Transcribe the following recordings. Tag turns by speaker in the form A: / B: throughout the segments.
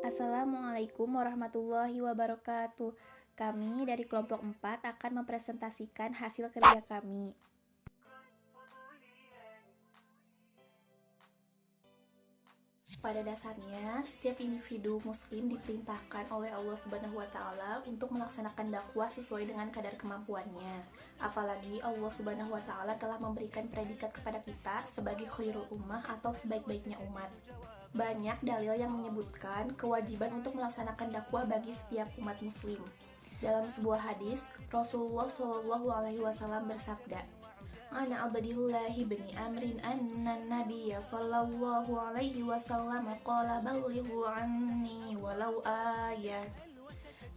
A: Assalamualaikum warahmatullahi wabarakatuh. Kami dari kelompok 4 akan mempresentasikan hasil kerja kami. Pada dasarnya, setiap individu muslim diperintahkan oleh Allah Subhanahu wa taala untuk melaksanakan dakwah sesuai dengan kadar kemampuannya. Apalagi Allah Subhanahu wa taala telah memberikan predikat kepada kita sebagai khairul ummah atau sebaik-baiknya umat. Banyak dalil yang menyebutkan kewajiban untuk melaksanakan dakwah bagi setiap umat muslim. Dalam sebuah hadis, Rasulullah Shallallahu alaihi wasallam bersabda, "Ana abdillahi bin Amrin anna nabiyya sallallahu alaihi wasallam qala ballighu anni walau ayat."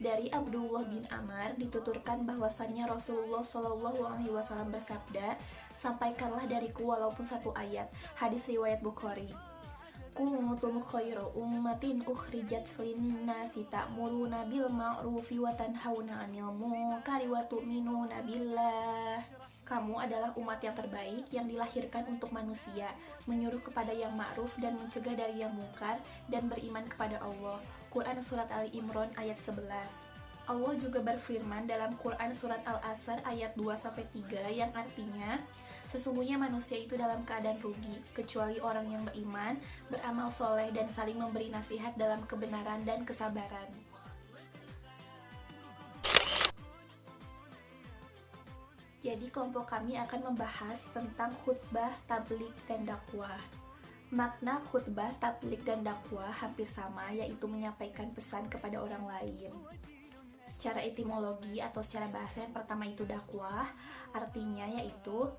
A: Dari Abdullah bin Amr dituturkan bahwasannya Rasulullah Shallallahu alaihi wasallam bersabda, "Sampaikanlah dariku walaupun satu ayat." Hadis riwayat Bukhari. Kuntum khairu ummatin ukhrijat linnasi ta'muruna bil ma'rufi wa tanhauna 'anil munkari wa tu'minuna billah. Kamu adalah umat yang terbaik yang dilahirkan untuk manusia, menyuruh kepada yang ma'ruf dan mencegah dari yang mungkar, dan beriman kepada Allah. Quran Surat Ali Imran ayat 11. Allah juga berfirman dalam Quran Surat Al-Asr ayat 2-3 yang artinya, sesungguhnya manusia itu dalam keadaan rugi, kecuali orang yang beriman, beramal soleh, dan saling memberi nasihat dalam kebenaran dan kesabaran. Jadi kelompok kami akan membahas tentang khutbah, tabligh, dan dakwah. Makna khutbah, tabligh, dan dakwah hampir sama, yaitu menyampaikan pesan kepada orang lain. Secara etimologi atau secara bahasa, yang pertama itu dakwah, artinya yaitu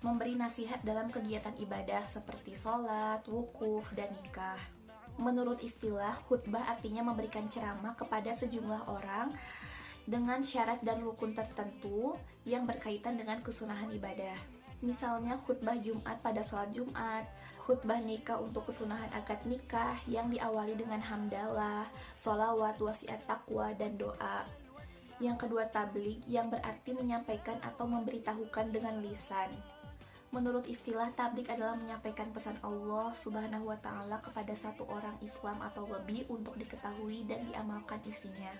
A: memberi nasihat dalam kegiatan ibadah seperti sholat, wukuf, dan nikah. Menurut istilah, khutbah artinya memberikan ceramah kepada sejumlah orang dengan syarat dan rukun tertentu yang berkaitan dengan kesunahan ibadah. Misalnya khutbah Jumat pada sholat Jumat, khutbah nikah untuk kesunahan akad nikah yang diawali dengan hamdalah, sholawat, wasiat taqwa, dan doa. Yang kedua tabligh, yang berarti menyampaikan atau memberitahukan dengan lisan. Menurut istilah, tabligh adalah menyampaikan pesan Allah Subhanahu wa taala kepada satu orang Islam atau lebih untuk diketahui dan diamalkan isinya.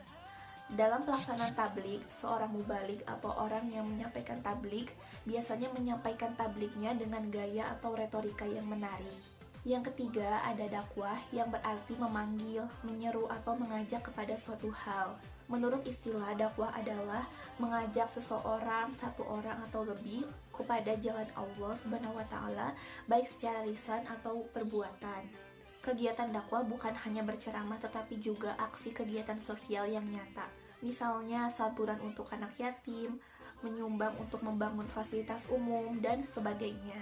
A: Dalam pelaksanaan tabligh, seorang mubalik atau orang yang menyampaikan tabligh biasanya menyampaikan tablighnya dengan gaya atau retorika yang menarik. Yang ketiga, ada dakwah yang berarti memanggil, menyeru, atau mengajak kepada suatu hal. Menurut istilah, dakwah adalah mengajak seseorang, satu orang atau lebih kepada jalan Allah Subhanahu wa taala, baik secara lisan atau perbuatan. Kegiatan dakwah bukan hanya berceramah tetapi juga aksi kegiatan sosial yang nyata. Misalnya santunan untuk anak yatim, menyumbang untuk membangun fasilitas umum, dan sebagainya.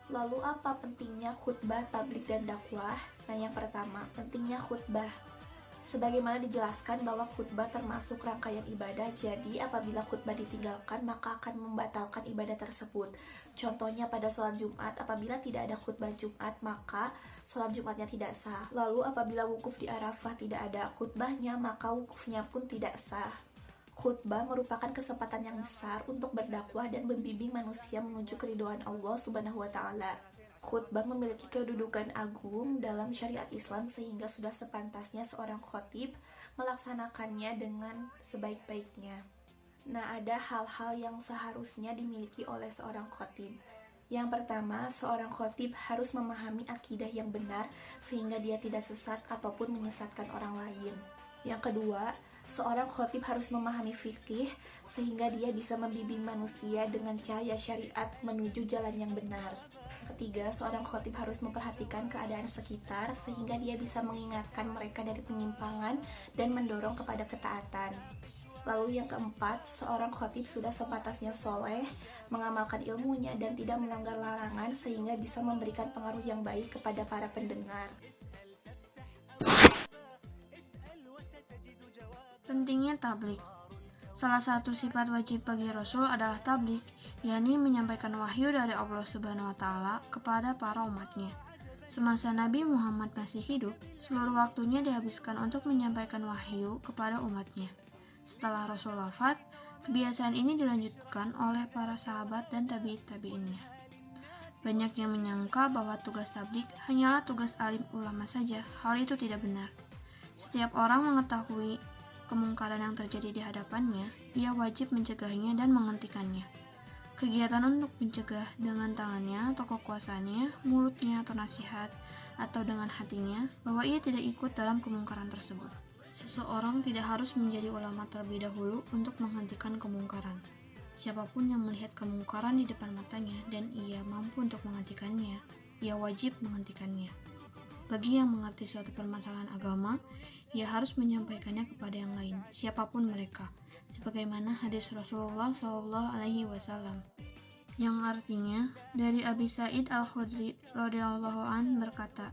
A: Lalu apa pentingnya khutbah, tabligh, dan dakwah? Nah, yang pertama, pentingnya khutbah. Sebagaimana dijelaskan bahwa khutbah termasuk rangkaian ibadah, jadi apabila khutbah ditinggalkan maka akan membatalkan ibadah tersebut. Contohnya pada sholat Jumat, apabila tidak ada khutbah Jumat maka sholat Jumatnya tidak sah. Lalu apabila wukuf di Arafah tidak ada khutbahnya maka wukufnya pun tidak sah. Khutbah merupakan kesempatan yang besar untuk berdakwah dan membimbing manusia menuju keridhaan Allah Subhanahu wa taala. Khutbah memiliki kedudukan agung dalam syariat Islam sehingga sudah sepantasnya seorang khatib melaksanakannya dengan sebaik-baiknya. Nah, ada hal-hal yang seharusnya dimiliki oleh seorang khatib. Yang pertama, seorang khatib harus memahami akidah yang benar sehingga dia tidak sesat ataupun menyesatkan orang lain. Yang kedua, seorang khatib harus memahami fikih sehingga dia bisa membimbing manusia dengan cahaya syariat menuju jalan yang benar. Ketiga, seorang khatib harus memperhatikan keadaan sekitar sehingga dia bisa mengingatkan mereka dari penyimpangan dan mendorong kepada ketaatan. Lalu yang keempat, seorang khatib sudah sepantasnya soleh, mengamalkan ilmunya dan tidak melanggar larangan sehingga bisa memberikan pengaruh yang baik kepada para pendengar.
B: Pentingnya tabligh. Salah satu sifat wajib bagi Rasul adalah tabligh, yakni menyampaikan wahyu dari Allah Subhanahu wa taala kepada para umatnya. Semasa Nabi Muhammad masih hidup, seluruh waktunya dihabiskan untuk menyampaikan wahyu kepada umatnya. Setelah Rasul wafat, kebiasaan ini dilanjutkan oleh para sahabat dan tabi'innya. Banyak yang menyangka bahwa tugas tablik hanyalah tugas alim ulama saja. Hal itu tidak benar. Setiap orang mengetahui kemungkaran yang terjadi di hadapannya, ia wajib mencegahnya dan menghentikannya. Kegiatan untuk mencegah dengan tangannya atau kekuasaannya, mulutnya atau nasihat, atau dengan hatinya, bahwa ia tidak ikut dalam kemungkaran tersebut. Seseorang tidak harus menjadi ulama terlebih dahulu untuk menghentikan kemungkaran. Siapapun yang melihat kemungkaran di depan matanya dan ia mampu untuk menghentikannya, ia wajib menghentikannya. Bagi yang mengerti suatu permasalahan agama, ia harus menyampaikannya kepada yang lain, siapapun mereka, sebagaimana hadis Rasulullah SAW, yang artinya dari Abi Sa'id Al-Khudri radhiyallahu an berkata,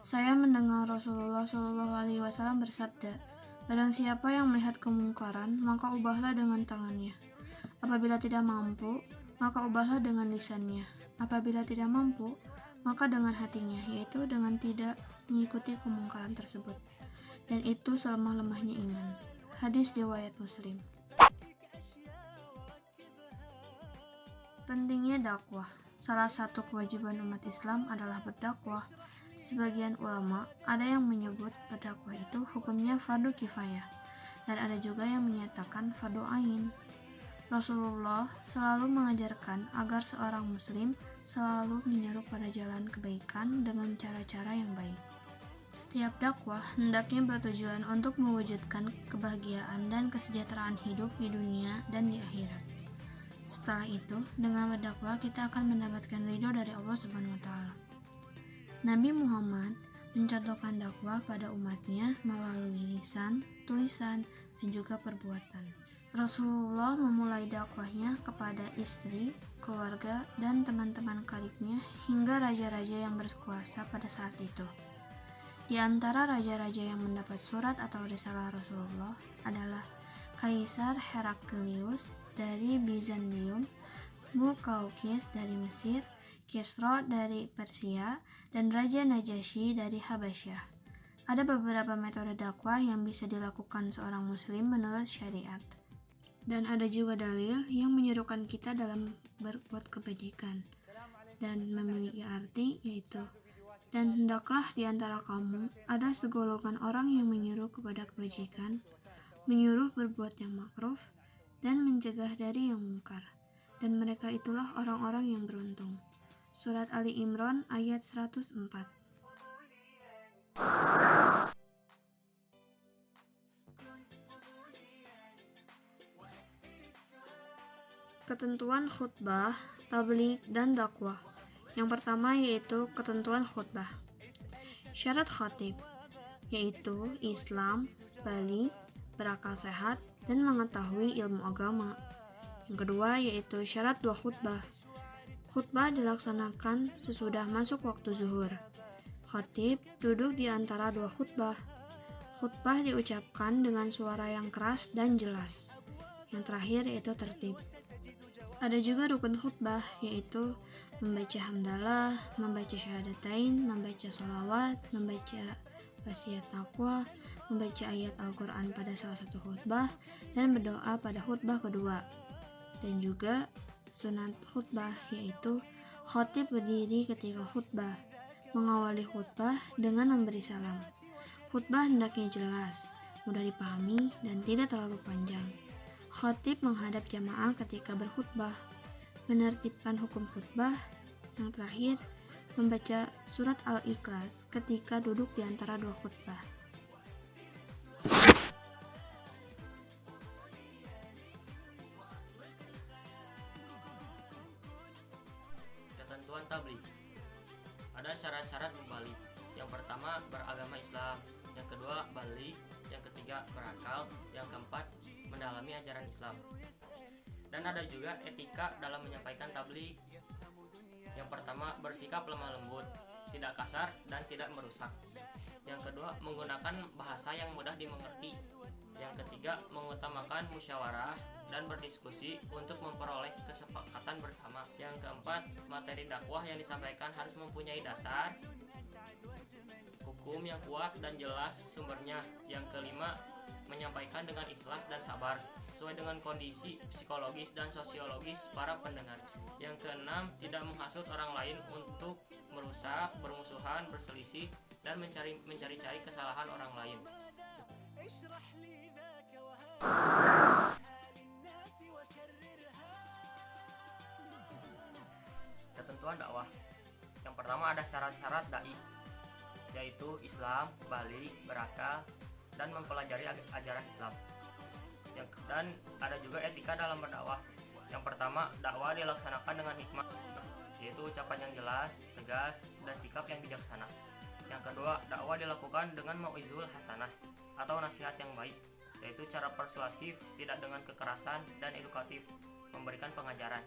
B: saya mendengar Rasulullah SAW bersabda, barang siapa yang melihat kemungkaran, maka ubahlah dengan tangannya. Apabila tidak mampu, maka ubahlah dengan lisannya. Apabila tidak mampu, maka dengan hatinya, yaitu dengan tidak mengikuti kemungkaran tersebut. Dan itu selemah-lemahnya iman. Hadis riwayat Muslim. Pentingnya dakwah. Salah satu kewajiban umat Islam adalah berdakwah. Sebagian ulama ada yang menyebut berdakwah itu hukumnya fardu kifayah, dan ada juga yang menyatakan fardu ain. Rasulullah selalu mengajarkan agar seorang muslim selalu menyeru pada jalan kebaikan dengan cara-cara yang baik. Setiap dakwah hendaknya bertujuan untuk mewujudkan kebahagiaan dan kesejahteraan hidup di dunia dan di akhirat. Setelah itu, dengan berdakwah kita akan mendapatkan ridho dari Allah Subhanahu wa taala. Nabi Muhammad mencontohkan dakwah pada umatnya melalui lisan, tulisan, dan juga perbuatan. Rasulullah memulai dakwahnya kepada istri, keluarga, dan teman-teman karibnya hingga raja-raja yang berkuasa pada saat itu. Di antara raja-raja yang mendapat surat atau risalah Rasulullah adalah Kaisar Heraklius dari Bizantium, Muqawqis dari Mesir, Kisra dari Persia, dan Raja Najasyi dari Habasyah. Ada beberapa metode dakwah yang bisa dilakukan seorang muslim menurut syariat. Dan ada juga dalil yang menyerukan kita dalam berbuat kebajikan dan memiliki arti yaitu, dan hendaklah di antara kamu ada segolongan orang yang menyuruh kepada kebajikan, menyuruh berbuat yang makruf, dan mencegah dari yang mungkar, dan mereka itulah orang-orang yang beruntung. Surat Ali Imran ayat 104. Ketentuan khutbah, tabligh, dan dakwah. Yang pertama yaitu ketentuan khutbah. Syarat khatib yaitu Islam, balik, berakal sehat, dan mengetahui ilmu agama. Yang kedua yaitu syarat dua khutbah. Khutbah dilaksanakan sesudah masuk waktu zuhur. Khatib duduk di antara dua khutbah. Khutbah diucapkan dengan suara yang keras dan jelas. Yang terakhir yaitu tertib. Ada juga rukun khutbah, yaitu membaca hamdalah, membaca syahadatain, membaca sholawat, membaca wasiat taqwa, membaca ayat Al-Quran pada salah satu khutbah, dan berdoa pada khutbah kedua. Dan juga sunat khutbah, yaitu khatib berdiri ketika khutbah, mengawali khutbah dengan memberi salam. Khutbah hendaknya jelas, mudah dipahami, dan tidak terlalu panjang. Khatib menghadap jamaah ketika berkhutbah, menertibkan hukum khutbah. Yang terakhir, membaca surat Al-Ikhlas ketika duduk di antara dua khutbah.
C: Ketentuan tabligh. Ada syarat-syarat mubalik. Yang pertama, beragama Islam. Yang kedua, balik. Yang ketiga, berakal. Yang keempat, mendalami ajaran Islam. Dan ada juga etika dalam menyampaikan tabligh. Yang pertama, bersikap lemah lembut, tidak kasar dan tidak merusak. Yang kedua, menggunakan bahasa yang mudah dimengerti. Yang ketiga, mengutamakan musyawarah dan berdiskusi untuk memperoleh kesepakatan bersama. Yang keempat, materi dakwah yang disampaikan harus mempunyai dasar hukum yang kuat dan jelas sumbernya. Yang kelima, menyampaikan dengan ikhlas dan sabar sesuai dengan kondisi psikologis dan sosiologis para pendengar. Yang keenam, tidak menghasut orang lain untuk merusak, bermusuhan, berselisih, dan mencari-cari kesalahan orang lain. Ketentuan dakwah. Yang pertama ada syarat-syarat dai, yaitu Islam, balik, berakal, dan mempelajari ajaran Islam. Dan ada juga etika dalam berdakwah. Yang pertama, dakwah dilaksanakan dengan hikmah, yaitu ucapan yang jelas, tegas, dan sikap yang bijaksana. Yang kedua, dakwah dilakukan dengan mau'izul hasanah atau nasihat yang baik, yaitu cara persuasif, tidak dengan kekerasan, dan edukatif, memberikan pengajaran.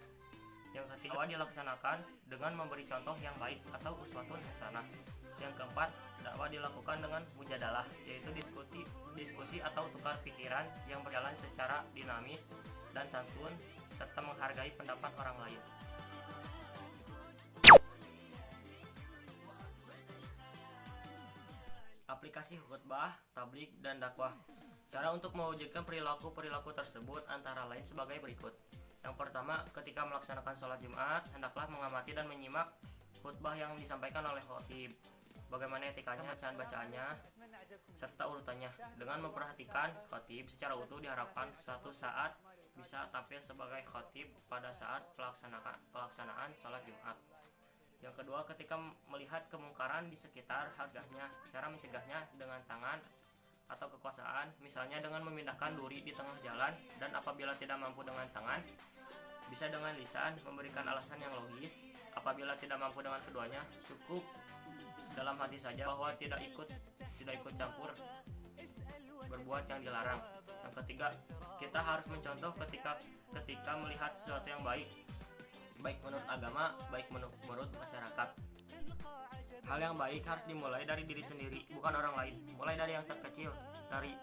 C: Yang ketiga, dakwah dilaksanakan dengan memberi contoh yang baik atau uswatun hasanah. Yang keempat, dakwah dilakukan dengan mujadalah, yaitu diskusi atau tukar pikiran yang berjalan secara dinamis dan santun, serta menghargai pendapat orang lain. Aplikasi khutbah, tabligh, dan dakwah. Cara untuk mewujudkan perilaku-perilaku tersebut antara lain sebagai berikut. Yang pertama, ketika melaksanakan sholat Jumat, hendaklah mengamati dan menyimak khutbah yang disampaikan oleh khatib. Bagaimana etikanya, bacaan-bacaannya, serta urutannya. Dengan memperhatikan khatib secara utuh, diharapkan suatu saat bisa tampil sebagai khatib pada saat pelaksanaan sholat Jumat. Yang kedua, ketika melihat kemungkaran di sekitar harganya, cara mencegahnya dengan tangan atau kekuasaan, misalnya dengan memindahkan duri di tengah jalan, dan apabila tidak mampu dengan tangan, bisa dengan lisan memberikan alasan yang logis. Apabila tidak mampu dengan keduanya, cukup dalam hati saja bahwa tidak ikut campur berbuat yang dilarang. Yang ketiga, kita harus mencontoh ketika melihat sesuatu yang baik menurut agama, baik menurut masyarakat. Hal yang baik harus dimulai dari diri sendiri, bukan orang lain. Mulai dari yang terkecil,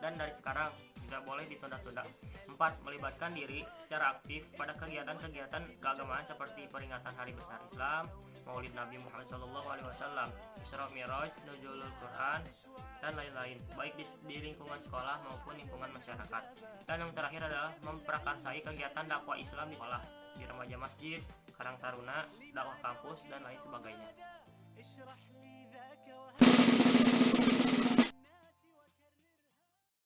C: dan dari sekarang, tidak boleh ditunda-tunda. 4. Melibatkan diri secara aktif pada kegiatan-kegiatan keagamaan seperti peringatan Hari Besar Islam, Maulid Nabi Muhammad SAW, Isra Mi'raj, Nuzulul Quran, dan lain-lain, baik di lingkungan sekolah maupun lingkungan masyarakat. Dan yang terakhir adalah memprakarsai kegiatan dakwah Islam di sekolah, di remaja masjid, karang taruna, dakwah kampus, dan lain sebagainya.